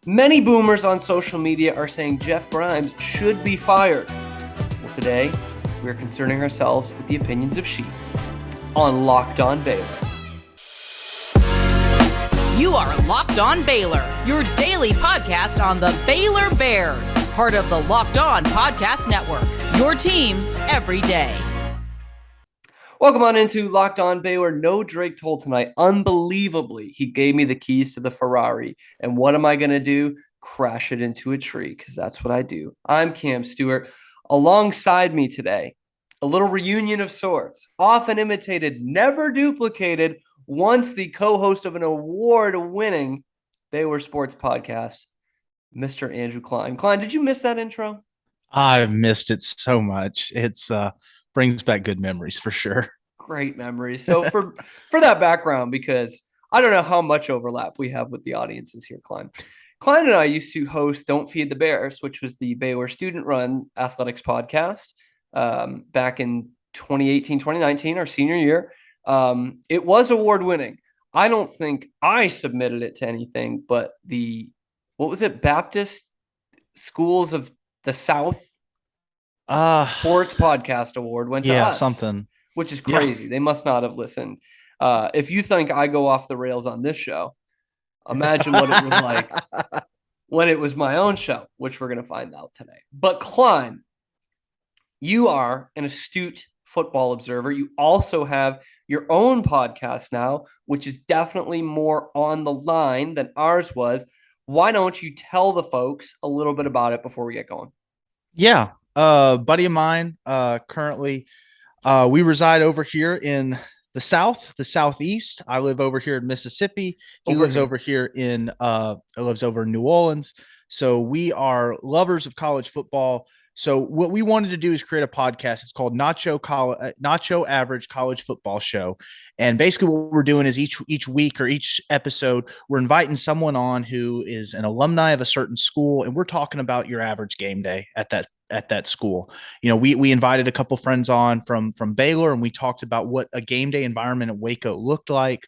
Many boomers on social media are saying Jeff Grimes should be fired. Well, today, we're concerning ourselves with the opinions of sheep on Locked On Baylor. You are Locked On Baylor, your daily podcast on the Baylor Bears, part of the Locked On Podcast Network, your team every day. Welcome on into Locked On Baylor. No Drake told tonight. Unbelievably, he gave me the keys to the Ferrari. And what am I going to do? Crash it into a tree, because that's what I do. I'm Cam Stewart. Alongside me today, a little reunion of sorts, often imitated, never duplicated, once the co-host of an award-winning Baylor sports podcast, Mr. Andrew Klein. Klein, did you miss that intro? I've missed it so much. It's brings back good memories for sure. Great memories. So for that background, because I don't know how much overlap we have with the audiences here, Klein. Klein and I used to host Don't Feed the Bears, which was the Baylor student-run athletics podcast back in 2018, 2019, our senior year. It was award-winning. I don't think I submitted it to anything, but what was it? Baptist Schools of the South Sports Podcast Award went to us. Something. Which is crazy. Yeah. They must not have listened. If you think I go off the rails on this show, imagine what it was like when it was my own show, which we're going to find out today. But Klein, you are an astute football observer. You also have your own podcast now, which is definitely more on the line than ours was. Why don't you tell the folks a little bit about it before we get going? Yeah. Buddy of mine, currently, we reside over here in the Southeast. I live over here in Mississippi. He lives over here in New Orleans. So we are lovers of college football. So what we wanted to do is create a podcast. It's called Nacho Average College Football Show. And basically what we're doing is each week or each episode, we're inviting someone on who is an alumni of a certain school. And we're talking about your average game day at that school. You know, we invited a couple friends on from Baylor, and we talked about what a game day environment at Waco looked like.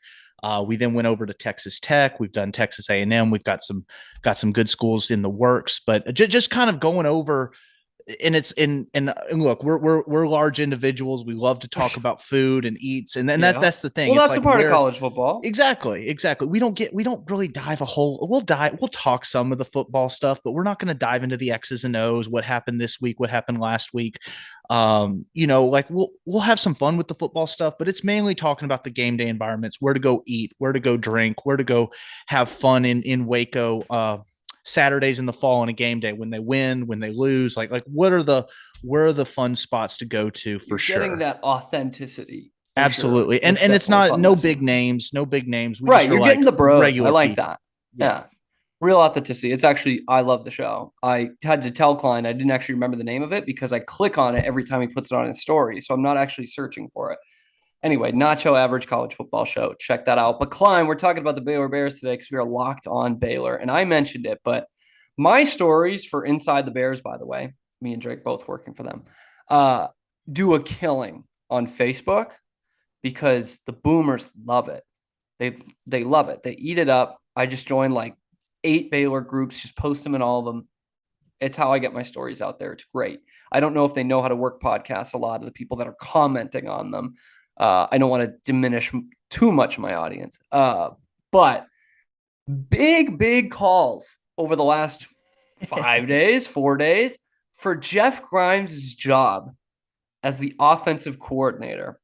We then went over to Texas Tech. We've done Texas A&M. We've got some good schools in the works, but just kind of going over. And it's and look, we're large individuals. We love to talk about food and eats, and then that's the thing. Well, that's like a part of college football. Exactly. We don't really dive a whole. We'll talk some of the football stuff, but we're not going to dive into the X's and O's. What happened this week? What happened last week? Like we'll have some fun with the football stuff, but it's mainly talking about the game day environments, where to go eat, where to go drink, where to go have fun in Waco. Saturdays in the fall on a game day, when they win, when they lose, like where are the fun spots to go to for sure? Getting that authenticity. Absolutely. Sure. And it's not no big names. We right. You're getting the bros. I like people. That. Yeah. Real authenticity. It's actually, I love the show. I had to tell Klein, I didn't actually remember the name of it because I click on it every time he puts it on his story. So I'm not actually searching for it. Anyway, Nacho Average College Football Show. Check that out. But Klein, we're talking about the Baylor Bears today because we are locked on Baylor. And I mentioned it, but my stories for Inside the Bears, by the way, me and Drake both working for them, do a killing on Facebook because the boomers love it. They love it. They eat it up. I just joined like 8 Baylor groups, just post them in all of them. It's how I get my stories out there. It's great. I don't know if they know how to work podcasts, a lot of the people that are commenting on them. I don't want to diminish too much of my audience. But big calls over the last 4 days for Jeff Grimes' job as the offensive coordinator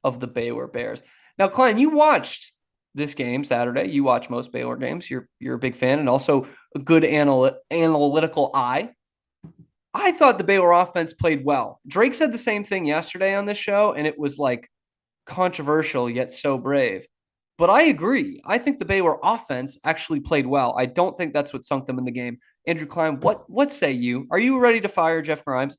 of the Baylor Bears. Now, Klein, you watched this game Saturday. You watch most Baylor games. You're a big fan and also a good analytical eye. I thought the Baylor offense played well. Drake said the same thing yesterday on this show, and it was like controversial yet so brave. But I agree. I think the Baylor offense actually played well. I don't think that's what sunk them in the game. Andrew Klein, what say you? Are you ready to fire Jeff Grimes?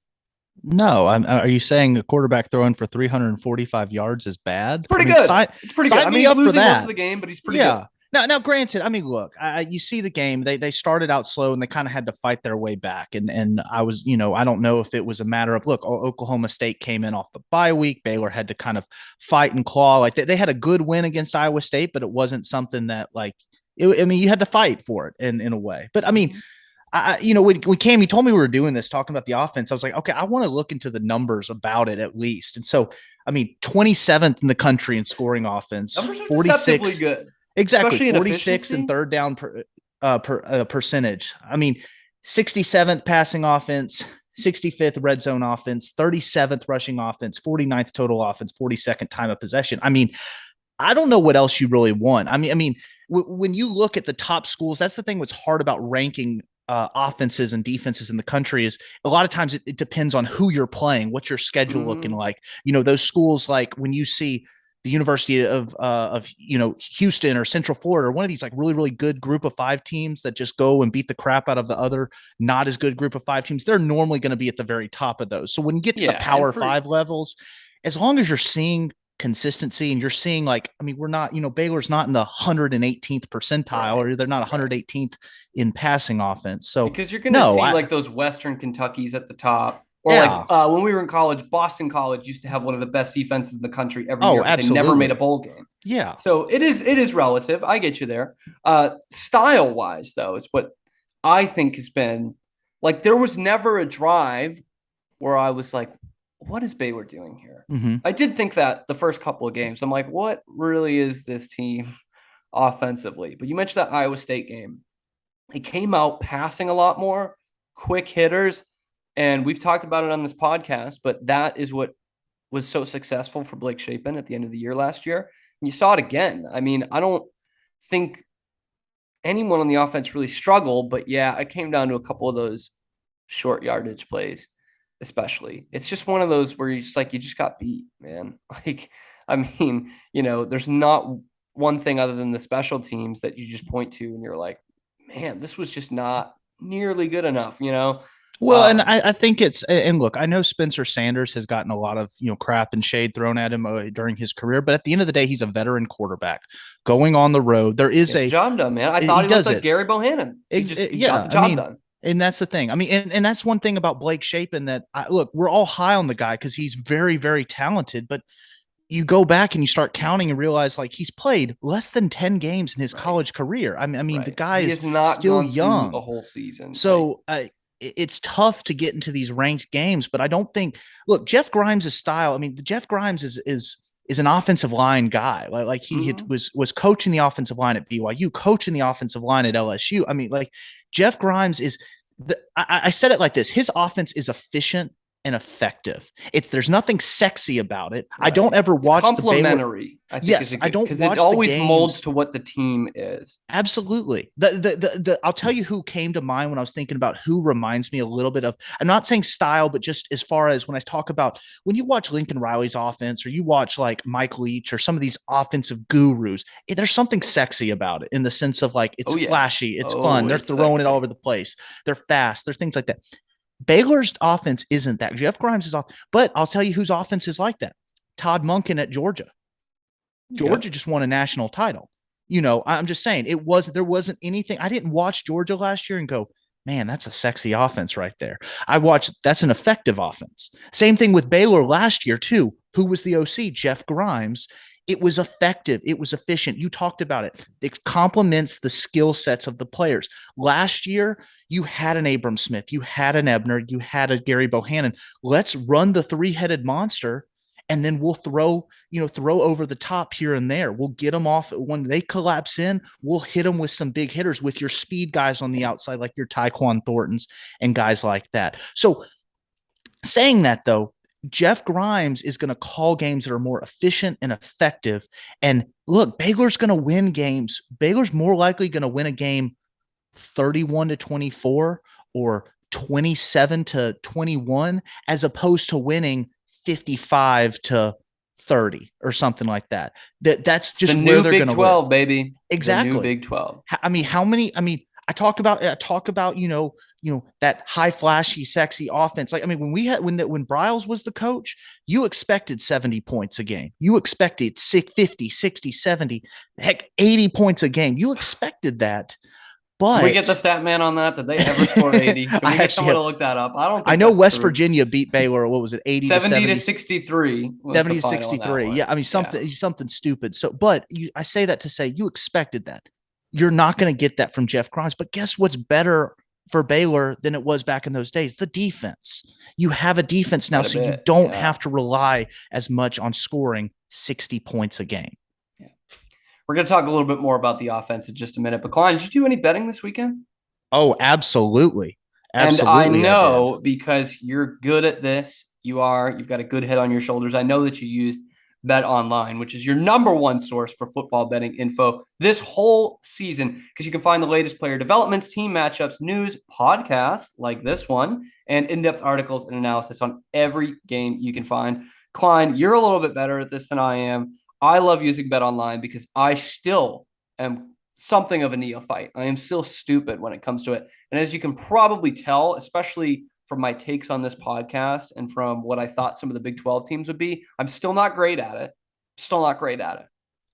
No. Are you saying a quarterback throwing for 345 yards is bad? Pretty good. It's pretty good. I mean, he's losing most of the game, but he's pretty good. Now, granted, I mean, look, you see the game. They started out slow and they kind of had to fight their way back. And I was, I don't know if it was a matter of, look, Oklahoma State came in off the bye week. Baylor had to kind of fight and claw. Like they had a good win against Iowa State, but it wasn't something that like I mean, you had to fight for it in a way. But I mean, when Cam, you told me we were doing this, talking about the offense, I was like, okay, I want to look into the numbers about it at least. And so, I mean, 27th in the country in scoring offense, Numbers are deceptively 46, good, exactly, especially in 46 efficiency. and third down percentage. I mean, 67th passing offense, 65th red zone offense, 37th rushing offense, 49th total offense, 42nd time of possession. I mean, I don't know what else you really want. When you look at the top schools, that's the thing. What's hard about ranking offenses and defenses in the country is a lot of times it depends on who you're playing, what's your schedule looking like. Those schools, like when you see the University of Houston or Central Florida, or one of these like really, really good group of 5 teams that just go and beat the crap out of the other not as good group of 5 teams, they're normally going to be at the very top of those. So when you get to the Power 5 levels, as long as you're seeing consistency and you're seeing, like, I mean, we're not, Baylor's not in the 118th percentile, or they're not 118th in passing offense. So because you're going to see like those Western Kentuckys at the top, or like when we were in college, Boston College used to have one of the best defenses in the country every year. But they never made a bowl game. Yeah. So it is relative. I get you there. Style wise, though, is what I think has been like, there was never a drive where I was like, what is Baylor doing here? I did think that the first couple of games, I'm like, what really is this team offensively? But you mentioned that Iowa State game. They came out passing a lot more, quick hitters. And we've talked about it on this podcast, but that is what was so successful for Blake Shapen at the end of the year last year. And you saw it again. I mean, I don't think anyone on the offense really struggled, but yeah, it came down to a couple of those short yardage plays. Especially, it's just one of those where you just got beat, man. Like, I mean, there's not one thing other than the special teams that you just point to and you're like, man, this was just not nearly good enough, Well, and I think and look, I know Spencer Sanders has gotten a lot of, crap and shade thrown at him during his career, but at the end of the day, he's a veteran quarterback going on the road. There is a job done, man. I thought he looked like Gary Bohannon. He got the job done. And that's the thing. I mean, and that's one thing about Blake Shapen that look, we're all high on the guy because he's very, very talented, but you go back and you start counting and realize like he's played less than 10 games in his college career. I mean, the guy is not still young a whole season. So it's tough to get into these ranked games, but I don't think, look, Jeff Grimes' style. I mean, Jeff Grimes is an offensive line guy. Like he was coaching the offensive line at BYU, coaching the offensive line at LSU. I mean, like Jeff Grimes is I said it like this. His offense is efficient and effective. There's nothing sexy about it. Right. I don't ever watch the complimentary. I think yes, I don't because it always molds to what the team is. Absolutely. I'll tell you who came to mind when I was thinking about who reminds me a little bit of. I'm not saying style, but just as far as when I talk about when you watch Lincoln Riley's offense, or you watch like Mike Leach or some of these offensive gurus, there's something sexy about it in the sense of like it's flashy, it's fun. They're throwing it all over the place. They're fast. They're things like that. Baylor's offense isn't that. Jeff Grimes is off, but I'll tell you whose offense is like that. Todd Monken at Georgia. Georgia just won a national title. I'm just saying there wasn't anything. I didn't watch Georgia last year and go, man, that's a sexy offense right there. I watched, that's an effective offense. Same thing with Baylor last year too. Who was the OC? Jeff Grimes. It was effective. It was efficient. You talked about it. It complements the skill sets of the players. Last year, you had an Abram Smith, you had an Ebner, you had a Gary Bohannon. Let's run the 3-headed monster, and then we'll throw over the top here and there. We'll get them off when they collapse in. We'll hit them with some big hitters with your speed guys on the outside, like your Tyquan Thorntons and guys like that. So saying that though, Jeff Grimes is going to call games that are more efficient and effective. And look, Baylor's going to win games. Baylor's more likely going to win a game 31-24 or 27-21, as opposed to winning 55-30 or something like that. That's just the where new they're Big going to 12, win. Baby. Exactly. The new Big 12. I mean, I talk about that high flashy sexy offense. Like, I mean, when Bryles was the coach, you expected 70 points a game. You expected 50, 60, 70, heck, 80 points a game. You expected that. But can we get the stat man on that? Did they ever score 80? Can we get someone to look that up? I know West Virginia beat Baylor. What was it? 70 to 63. 70 to 63. Yeah. I mean, something stupid. So, but I say that to say you expected that. You're not going to get that from Jeff Grimes. But guess what's better for Baylor than it was back in those days? The defense. You have a defense now, so you don't have to rely as much on scoring 60 points a game. Yeah. We're going to talk a little bit more about the offense in just a minute. But Klein, did you do any betting this weekend? Oh, absolutely. Absolutely. And I know because you're good at this. You've got a good head on your shoulders. I know that you used BetOnline, which is your number one source for football betting info this whole season, because you can find the latest player developments, team matchups, news, podcasts like this one, and in-depth articles and analysis on every game you can find. Klein, you're a little bit better at this than I am. I love using BetOnline because I still am something of a neophyte. I am still stupid when it comes to it. And as you can probably tell, especially from my takes on this podcast and from what I thought some of the Big 12 teams would be, I'm still not great at it.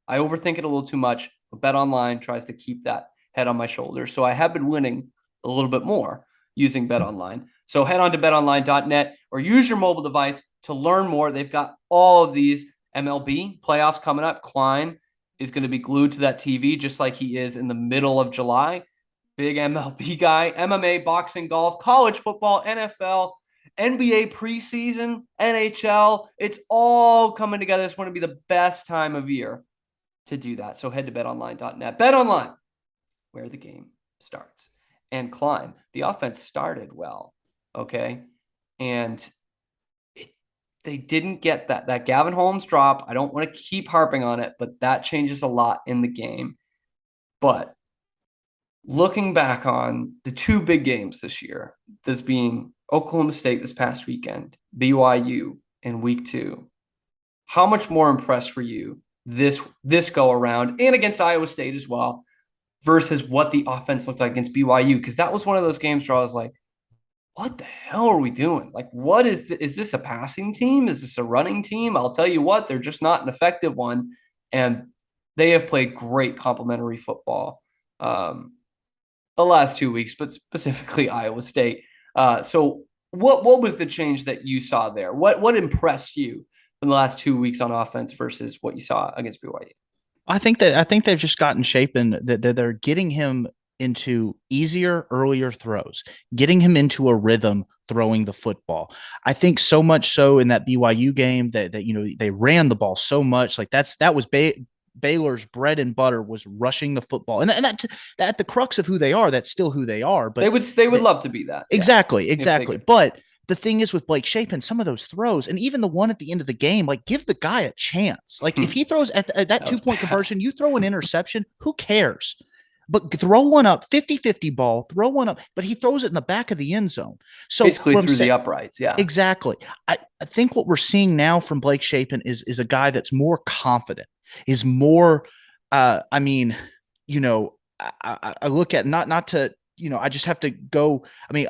I overthink it a little too much, but BetOnline tries to keep that head on my shoulders. So I have been winning a little bit more using BetOnline. So head on to betonline.net or use your mobile device to learn more. They've got all of these MLB playoffs coming up. Klein is going to be glued to that TV just like he is in the middle of July. Big MLB guy, MMA, boxing, golf, college football, NFL, NBA preseason, NHL. It's all coming together. It's going to be the best time of year to do that. So head to betonline.net. BetOnline, where the game starts. And Klein, the offense started well, okay? And they didn't get that Gavin Holmes drop. I don't want to keep harping on it, but that changes a lot in the game. But looking back on the two big games this year, this being Oklahoma State this past weekend, BYU in week 2, how much more impressed were you this go around and against Iowa State as well versus what the offense looked like against BYU? Because that was one of those games where I was like, what the hell are we doing? Like, what is this a passing team? Is this a running team? I'll tell you what, they're just not an effective one. And they have played great complementary football the last 2 weeks, but specifically Iowa State. So what was the change that you saw there? What impressed you in the last 2 weeks on offense versus what you saw against BYU? I think they've just gotten Shapen that they're getting him into easier, earlier throws, getting him into a rhythm throwing the football. I think so much so in that BYU game that they ran the ball so much. Like that was Baylor's bread and butter, was rushing the football, and that at the crux of who they are, that's still who they are. But they would love to be that. Exactly. But the thing is with Blake Shapen, some of those throws, and even the one at the end of the game, like give the guy a chance. Like if he throws at that 2-point conversion, you throw an interception, who cares? But throw one up, 50-50 ball, throw one up, but he throws it in the back of the end zone. So basically through the uprights. Yeah, exactly. I think what we're seeing now from Blake Shapen is a guy that's more confident, is more, I look at not to, I just have to go. I mean,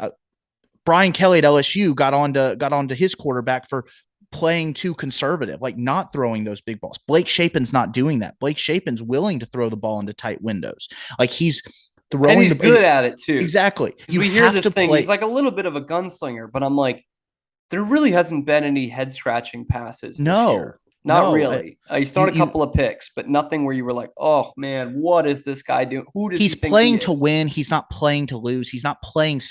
Brian Kelly at LSU got onto his quarterback for playing too conservative, like not throwing those big balls. Blake Shapen's not doing that. Blake Shapen's willing to throw the ball into tight windows. Like he's throwing, and he's good at it too. Exactly. We hear this thing. He's like a little bit of a gunslinger, but I'm like, there really hasn't been any head scratching passes this year. Not really. He's thrown a couple of picks, but nothing where you were like, oh man, what is this guy doing? Who does he's playing to win? He's not playing to lose. He's not playing.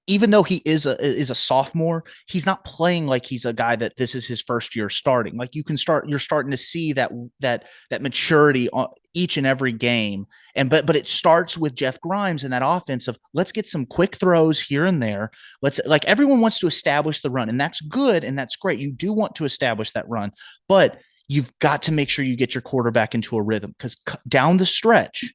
Even though he is a sophomore, he's not playing like he's a guy that this is his first year starting. Like you're starting to see that maturity on each and every game. But it starts with Jeff Grimes and that offense of let's get some quick throws here and there. Like everyone wants to establish the run, and that's good and that's great. You do want to establish that run, but you've got to make sure you get your quarterback into a rhythm, because down the stretch,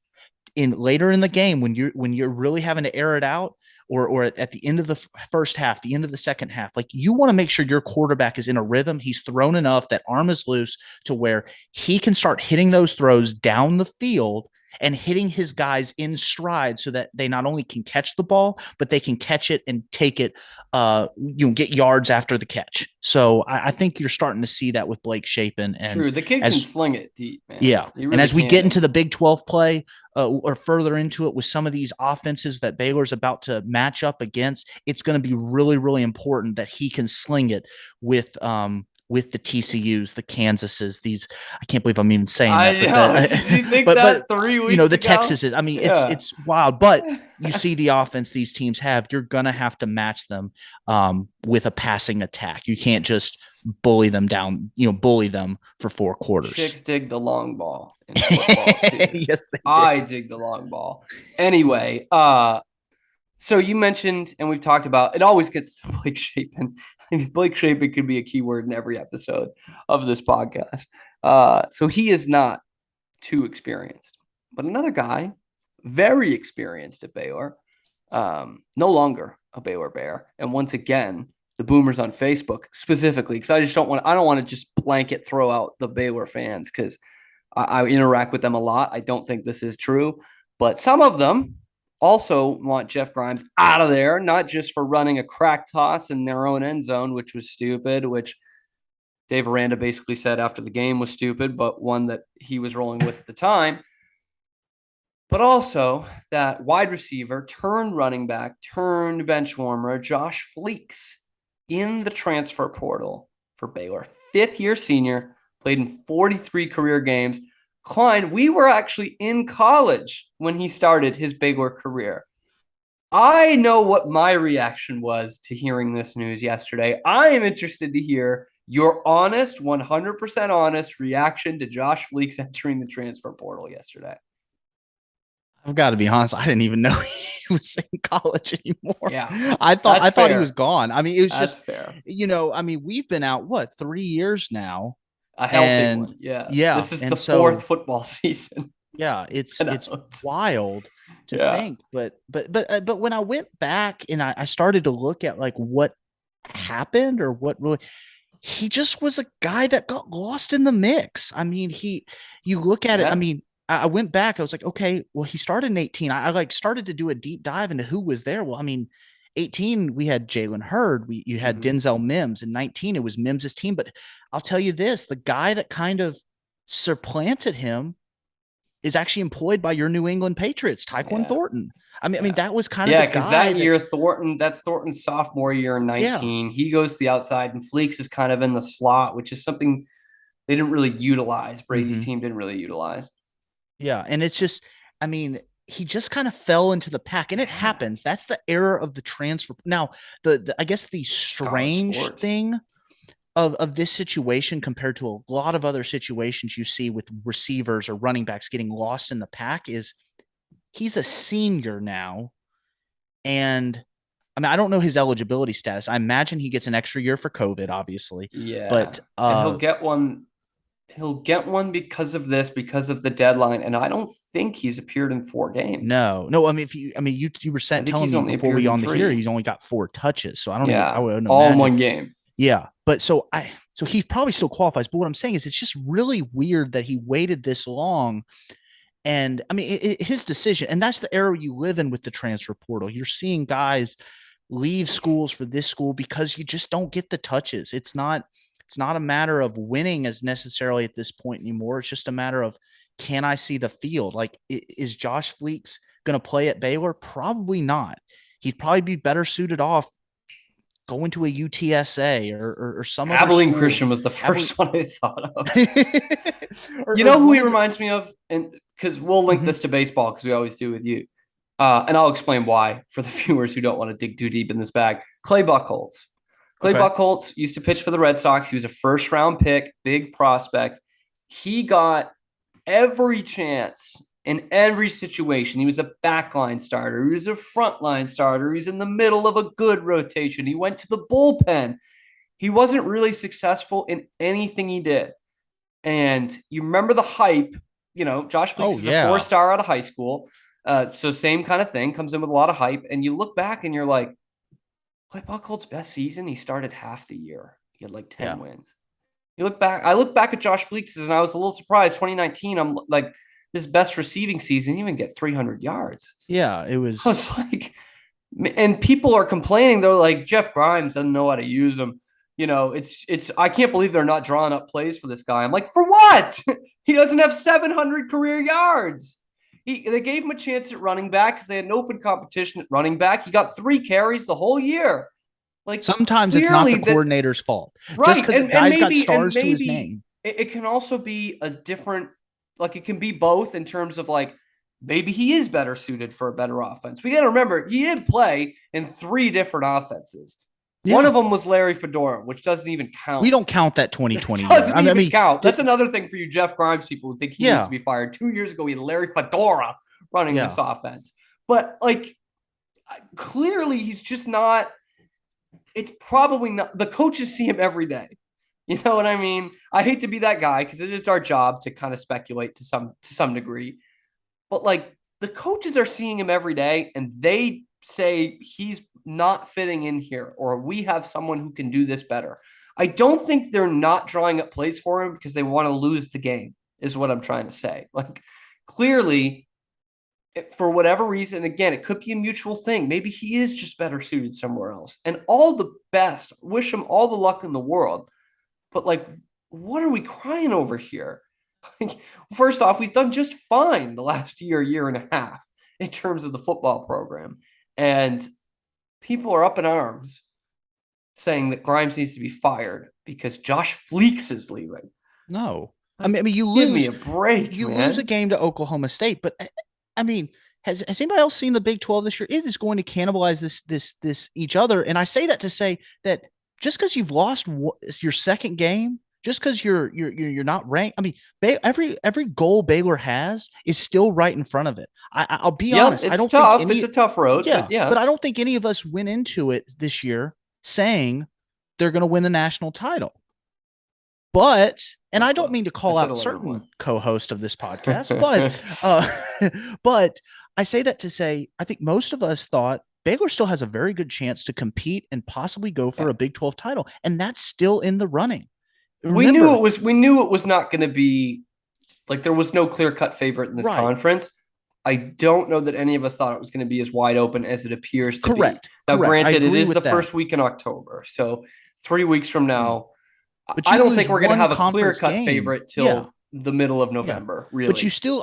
later in the game, when you're really having to air it out, or at the end of the first half, the end of the second half, like you want to make sure your quarterback is in a rhythm. He's thrown enough, that arm is loose to where he can start hitting those throws down the field and hitting his guys in stride, so that they not only can catch the ball, but they can catch it and take it, get yards after the catch. So I think you're starting to see that with Blake Shapen. And true, the kid can sling it deep, man. Yeah, really, and as we get into the Big 12 play, or further into it with some of these offenses that Baylor's about to match up against, it's going to be really, really important that he can sling it with with the TCUs, the Kansases, I can't believe I'm even saying that, I know. Did you think that 3 weeks the ago? Texases, I mean, it's wild, but you see the offense these teams have, you're going to have to match them with a passing attack. You can't just bully them down, bully them for 4 quarters. Chicks dig the long ball in football too. Yes, they I dig the long ball. Anyway, so you mentioned, and we've talked about, it always gets to Blake Shapen. I mean, Blake Shapen could be a keyword in every episode of this podcast. So he is not too experienced. But another guy, very experienced at Baylor, no longer a Baylor Bear. And once again, the boomers on Facebook specifically, because I don't want to just blanket throw out the Baylor fans because I interact with them a lot. I don't think this is true, but some of them also want Jeff Grimes out of there, not just for running a crack toss in their own end zone, which was stupid, which Dave Aranda basically said after the game was stupid, but one that he was rolling with at the time. But also that wide receiver turned running back, turned bench warmer, Josh Fleeks in the transfer portal for Baylor. 5th-year senior, played in 43 career games. Klein, we were actually in college when he started his Baylor career. I know what my reaction was to hearing this news yesterday. I am interested to hear your honest, 100% honest reaction to Josh Fleeks entering the transfer portal yesterday. I've got to be honest. I didn't even know he was in college anymore. Yeah, I thought he was gone. I mean, it was just fair. I mean, we've been out 3 years now. A healthy one. Yeah. This is the 4th football season. Yeah, it's wild to think. But when I went back and I started to look at like what happened or what really, he just was a guy that got lost in the mix. I mean, you look at it. I mean, I went back. I was like, okay, well, he started in 18. I like started to do a deep dive into who was there. Well, I mean, 18, we had Jalen Hurd. You had Denzel Mims. In 19, it was Mims's team. But I'll tell you this, the guy that kind of supplanted him is actually employed by your New England Patriots, Tyquan Thornton. I mean, that was kind of the because guy that year, that's Thornton's sophomore year in 19. Yeah. He goes to the outside, and Fleeks is kind of in the slot, which is something they didn't really utilize. Brady's team didn't really utilize. Yeah, and it's just, I mean, he just kind of fell into the pack, and it happens. That's the era of the transfer. Now, I guess the strange thing of this situation compared to a lot of other situations you see with receivers or running backs getting lost in the pack is he's a senior now, and I mean, I don't know his eligibility status. I imagine he gets an extra year for COVID, obviously. Yeah, but and he'll get one. He'll get one because of the deadline, and I don't think he's appeared in 4 games. No. I mean, you were telling me before we on the here, he's only got 4 touches, so I don't. I wouldn't all imagine. in one game. Yeah, but so he probably still qualifies. But what I'm saying is, it's just really weird that he waited this long. And I mean, his decision, and that's the era you live in with the transfer portal. You're seeing guys leave schools for this school because you just don't get the touches. It's not a matter of winning as necessarily at this point anymore. It's just a matter of, can I see the field? Like, is Josh Fleeks going to play at Baylor? Probably not. He'd probably be better suited off going to a UTSA or some other Abilene school. Christian was the first one I thought of. You know who he reminds me of? And because we'll link this to baseball, because we always do with you. And I'll explain why for the viewers who don't want to dig too deep in this bag. Clay Buchholz. Buchholz used to pitch for the Red Sox. He was a first-round pick, big prospect. He got every chance in every situation. He was a backline starter. He was a frontline starter. He's in the middle of a good rotation. He went to the bullpen. He wasn't really successful in anything he did. And you remember the hype. You know, Josh Fleeks is a 4-star out of high school. So same kind of thing, comes in with a lot of hype. And you look back and you're like, Clay Buchholz's best season, he started half the year. He had like 10 wins. I look back at Josh Fleeks and I was a little surprised. 2019, I'm like, his best receiving season, he didn't even get 300 yards. Yeah, it was. I was like, and people are complaining. They're like, Jeff Grimes doesn't know how to use him. You know, I can't believe they're not drawing up plays for this guy. I'm like, for what? He doesn't have 700 career yards. They gave him a chance at running back because they had an open competition at running back. He got 3 carries the whole year. Like Sometimes it's not clearly the that coordinator's fault. Just right. because the And guy's got maybe stars to his name. it can also be a different, like it can be both in terms of like maybe he is better suited for a better offense. We got to remember he did play in 3 different offenses. One Yeah. of them was Larry Fedora, which doesn't even count. We don't count that It 2020 year. doesn't even count. That's the, another thing for you Jeff Grimes people who think he needs to yeah. be fired. 2 years ago, he had Larry Fedora running this Yeah. offense. But like clearly he's just not, it's probably not, the coaches see him every day. You know what I mean? I hate to be that guy because it is our job to kind of speculate to some degree. But like the coaches are seeing him every day and they say he's not fitting in here or we have someone who can do this better. I don't think they're not drawing up plays for him because they want to lose the game, is what I'm trying to say. Like clearly, for whatever reason, again, it could be a mutual thing. Maybe he is just better suited somewhere else. And all the best. Wish him all the luck in the world. But like, what are we crying over here? First off, we've done just fine the last year and a half in terms of the football program. And people are up in arms saying that Grimes needs to be fired because Josh Fleeks is leaving. No. I mean, you lose. Give me a break. You man. lose a game to Oklahoma State, but I mean, has anybody else seen the Big 12 this year? It is going to cannibalize this each other. And I say that to say that just because you've lost your second game, just because you're not ranked. I mean, every goal Baylor has is still right in front of it. I'll be honest. It's I don't tough. think it's a tough road. Yeah, but I don't think any of us went into it this year saying they're going to win the national title. But, and I don't mean to call out certain co-host of this podcast, but I say that to say, I think most of us thought Baylor still has a very good chance to compete and possibly go for a Big 12 title. And that's still in the running. Remember, we knew it was not going to be like, there was no clear cut favorite in this conference. I don't know that any of us thought it was going to be as wide open as it appears to be. Now, granted, it is the first week in October. So 3 weeks from now, I don't think we're going to have a clear-cut favorite till the middle of November, really. But you still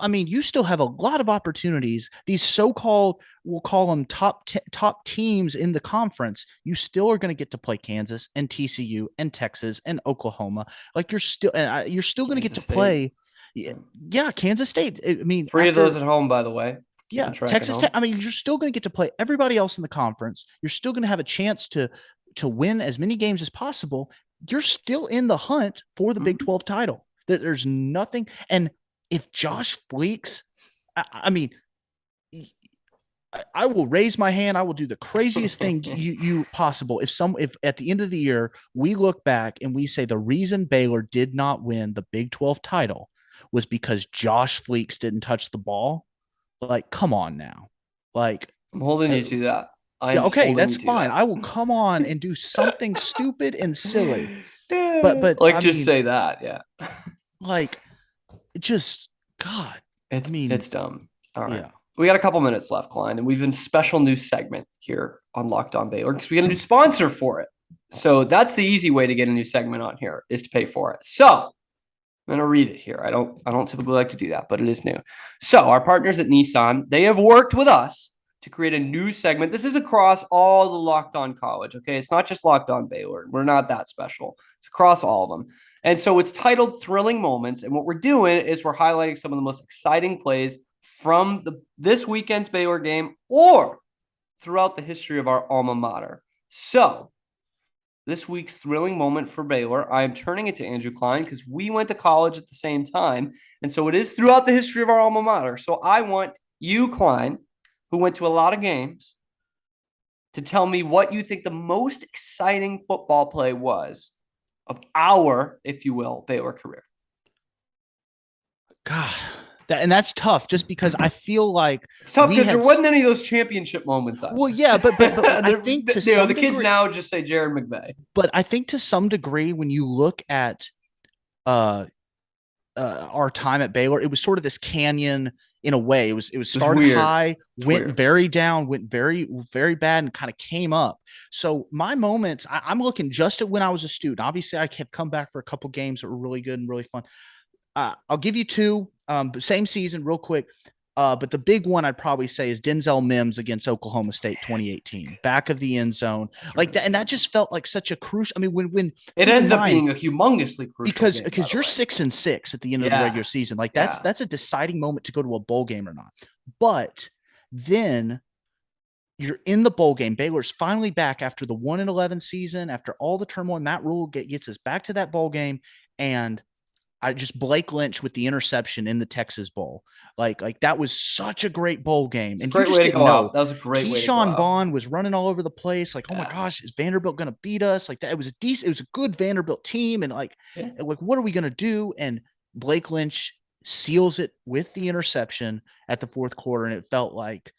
have a lot of opportunities. These so-called, we'll call them top teams in the conference. You still are going to get to play Kansas and TCU and Texas and Oklahoma. Like you're still going to get to play. Yeah, Kansas State. I mean, 3 of those at home, by the way. Yeah, Texas Tech. I mean, you're still going to get to play everybody else in the conference. You're still going to have a chance to win as many games as possible. You're still in the hunt for the Big 12 title. There's nothing. And if Josh Fleeks, I mean, I will raise my hand. I will do the craziest thing you possible. If at the end of the year, we look back and we say the reason Baylor did not win the Big 12 title was because Josh Fleeks didn't touch the ball. Like, come on now. Like, I'm holding you to that. Okay, that's fine. I will come on and do something stupid and silly. But like, just say that, yeah. Like, just God. It's dumb. All right. Yeah. We got a couple minutes left, Klein, and we've been special news segment here on Locked On Baylor because we got a new sponsor for it. So that's the easy way to get a new segment on here is to pay for it. So I'm going to read it here. I don't typically like to do that, but it is new. So our partners at Nissan, they have worked with us to create a new segment. This is across all the Locked On College, okay? It's not just Locked On Baylor. We're not that special. It's across all of them. And so it's titled Thrilling Moments. And what we're doing is we're highlighting some of the most exciting plays from this weekend's Baylor game or throughout the history of our alma mater. So this week's thrilling moment for Baylor, I am turning it to Andrew Klein because we went to college at the same time. And so it is throughout the history of our alma mater. So I want you, Klein, who went to a lot of games, to tell me what you think the most exciting football play was of our, if you will, Baylor career. God, that's tough just because I feel like it's tough because there wasn't any of those championship moments. Well, yeah, but I think to some the degree, kids now just say Jared McVay. But I think to some degree, when you look at our time at Baylor, it was sort of this canyon in a way. It was started high, went very down, went very, very bad, and kind of came up. So my moments, I'm looking just at when I was a student. Obviously, I have come back for a couple games that were really good and really fun. I'll give you two, same season, real quick. But the big one I'd probably say is Denzel Mims against Oklahoma State 2018, back of the end zone, like that. And that just felt like such a crucial. I mean, when it ends up being a humongously crucial game, because you're 6-6 at the end of the regular season, like that's a deciding moment to go to a bowl game or not. But then you're in the bowl game. Baylor's finally back after the 1-11 season, after all the turmoil. Matt Rule gets us back to that bowl game, and I just Blake Lynch with the interception in the Texas Bowl. Like that was such a great bowl game. And you just didn't know. That was a great way to go out. Keyshawn Vaughn was running all over the place. Like, oh my gosh, is Vanderbilt going to beat us? Like that. It was a good Vanderbilt team. And like, what are we going to do? And Blake Lynch seals it with the interception at the fourth quarter. And it felt like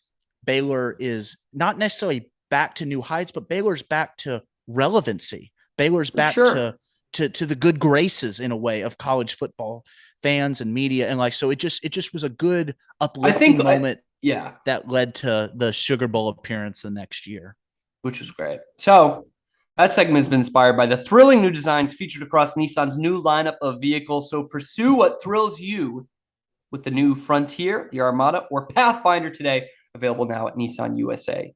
Baylor is not necessarily back to new heights, but Baylor's back to relevancy. Baylor's back to the good graces in a way of college football fans and media. And like, so it just was a good uplifting moment that led to the Sugar Bowl appearance the next year, which was great. So that segment has been inspired by the thrilling new designs featured across Nissan's new lineup of vehicles. So pursue what thrills you with the new Frontier, the Armada, or Pathfinder today, available now at nissanusa.com.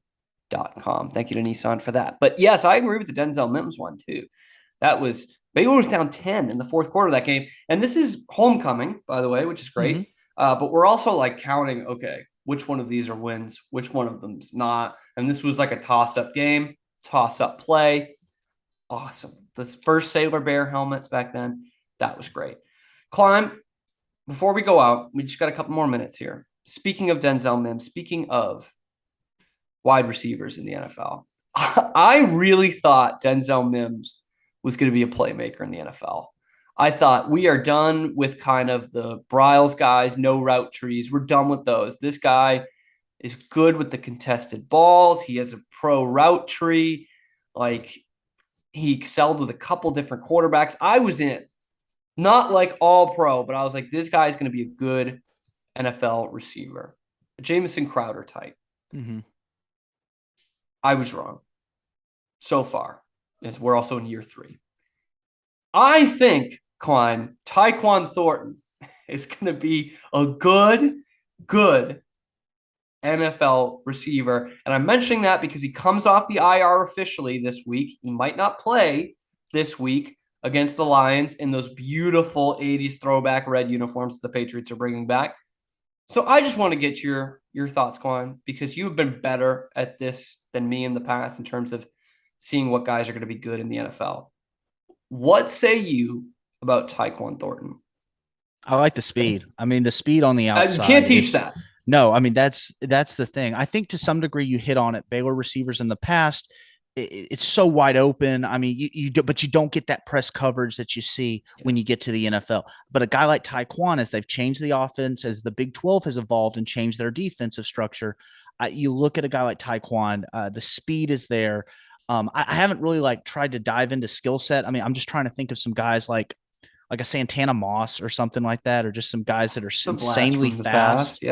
Thank you to Nissan for that. But yes, I agree with the Denzel Mims one too. That was Baylor was down 10 in the fourth quarter of that game. And this is homecoming, by the way, which is great. Mm-hmm. But we're also like counting, okay, which one of these are wins, which one of them's not. And this was like a toss-up game, toss-up play. Awesome. The first Sailor Bear helmets back then, that was great. Climb, before we go out, we just got a couple more minutes here. Speaking of Denzel Mims, speaking of wide receivers in the NFL, I really thought Denzel Mims was going to be a playmaker in the NFL. I thought we are done with kind of the Bryles guys, no route trees. We're done with those. This guy is good with the contested balls. He has a pro route tree. Like, he excelled with a couple different quarterbacks. I was in. Not like all pro, but I was like, this guy is going to be a good NFL receiver. A Jamison Crowder type. Mm-hmm. I was wrong. So far. As we're also in year 3. I think, Klein, Tyquan Thornton is going to be a good NFL receiver. And I'm mentioning that because he comes off the IR officially this week. He might not play this week against the Lions in those beautiful 80s throwback red uniforms the Patriots are bringing back. So I just want to get your thoughts, Klein, because you've been better at this than me in the past in terms of seeing what guys are going to be good in the NFL. What say you about Tyquan Thornton? I like the speed. I mean, the speed on the outside. You can't teach that. No, I mean, that's the thing. I think to some degree you hit on it. Baylor receivers in the past, it's so wide open. I mean, but you don't get that press coverage that you see when you get to the NFL. But a guy like Tyquan, as they've changed the offense, as the Big 12 has evolved and changed their defensive structure, you look at a guy like Tyquan, the speed is there. I haven't really like tried to dive into skill set. I mean, I'm just trying to think of some guys like a Santana Moss or something like that, or just some guys that are insanely fast.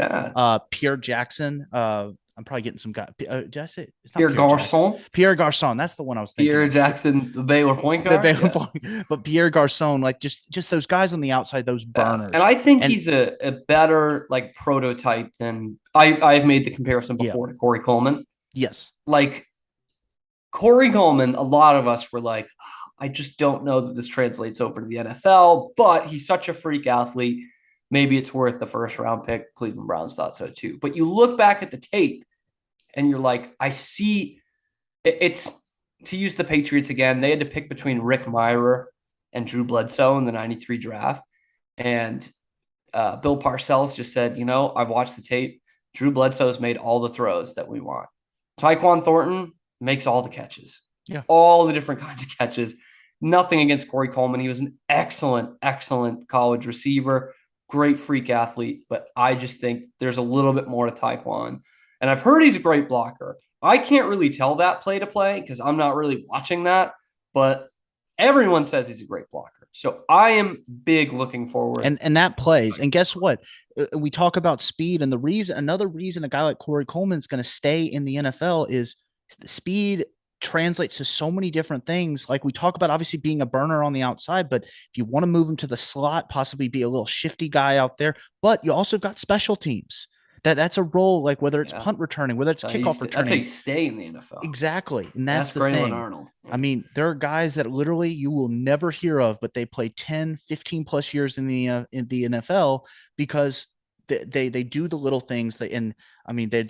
Pierre Jackson. I'm probably getting some guy. Did I say Pierre Garçon? Pierre Garçon. That's the one I was thinking. Pierre Jackson, the Baylor point guard. But Pierre Garçon, like just those guys on the outside, those burners. And I think he's a better like prototype than I've made the comparison before to Corey Coleman. Yes. Like Corey Coleman, a lot of us were like, I just don't know that this translates over to the NFL, but he's such a freak athlete. Maybe it's worth the first round pick. The Cleveland Browns thought so too. But you look back at the tape and you're like, I see it's to use the Patriots again. They had to pick between Rick Mirer and Drew Bledsoe in the 93 draft. And Bill Parcells just said, I've watched the tape. Drew Bledsoe's made all the throws that we want. Tyquan Thornton makes all the catches. Yeah. All the different kinds of catches. Nothing against Corey Coleman. He was an excellent college receiver. Great freak athlete. But I just think there's a little bit more to Tyquan. And I've heard he's a great blocker. I can't really tell that play to play because I'm not really watching that. But everyone says he's a great blocker. So I am big looking forward. And that plays. And guess what? We talk about speed. And another reason a guy like Corey Coleman is going to stay in the NFL is speed translates to so many different things. Like we talk about obviously being a burner on the outside, but if you want to move him to the slot, possibly be a little shifty guy out there, but you also got special teams. That's a role, like whether it's punt returning, whether it's kickoff returning. That's how you stay in the NFL. Exactly. And that's the Braylon thing. Arnold. I mean, there are guys that literally you will never hear of, but they play 10, 15 plus years in the NFL because they do the little things. They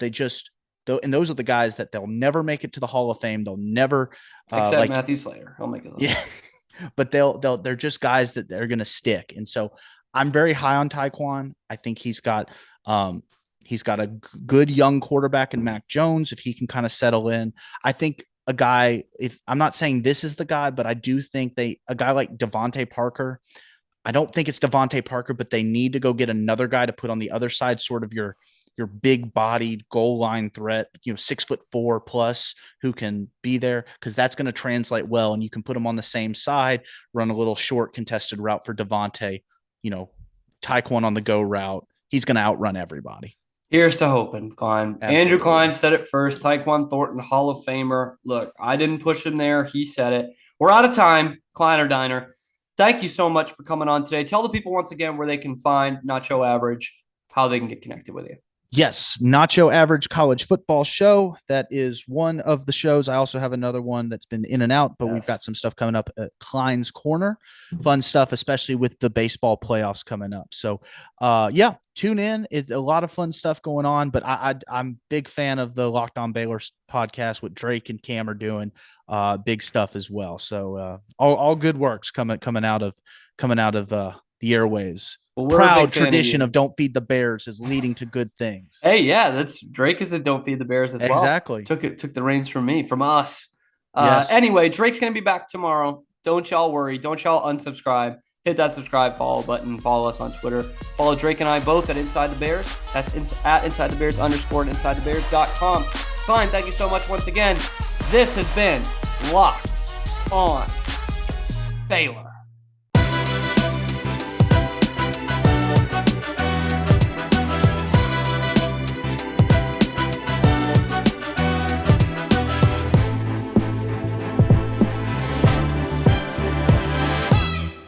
just, and those are the guys that they'll never make it to the Hall of Fame. They'll never, except Matthew Slater. He'll make it. Yeah, but they're just guys that they're going to stick. And so I'm very high on Tyquan. I think he's got a good young quarterback in Mac Jones. If he can kind of settle in, I think a guy, if I'm not saying this is the guy, but I do think a guy like Devontae Parker, I don't think it's Devontae Parker, but they need to go get another guy to put on the other side, sort of your big bodied goal line threat, 6'4" plus, who can be there, because that's going to translate well. And you can put them on the same side, run a little short contested route for Devontae, Tyquan on the go route. He's going to outrun everybody. Here's to hoping, Klein. Absolutely. Andrew Klein said it first. Tyquan Thornton, Hall of Famer. Look, I didn't push him there. He said it. We're out of time. Kleiner Diner. Thank you so much for coming on today. Tell the people once again where they can find Nacho Average, how they can get connected with you. Yes, Nacho Average College Football Show. That is one of the shows. I also have another one that's been in and out, but we've got some stuff coming up at Klein's Corner. Fun stuff, especially with the baseball playoffs coming up. So, tune in. It's a lot of fun stuff going on, but I'm a big fan of the Locked On Baylor podcast, what Drake and Cam are doing. Big stuff as well. So all good works coming out of the airwaves. Well, proud tradition of Don't Feed the Bears is leading to good things. Hey, yeah, that's Drake is a Don't Feed the Bears as well. Exactly. Took the reins from us. Yes. Anyway, Drake's going to be back tomorrow. Don't y'all worry. Don't y'all unsubscribe. Hit that subscribe, follow button. Follow us on Twitter. Follow Drake and I both at Inside the Bears. That's at Inside the Bears _ and InsideTheBears.com. Fine. Thank you so much once again. This has been Locked On Baylor.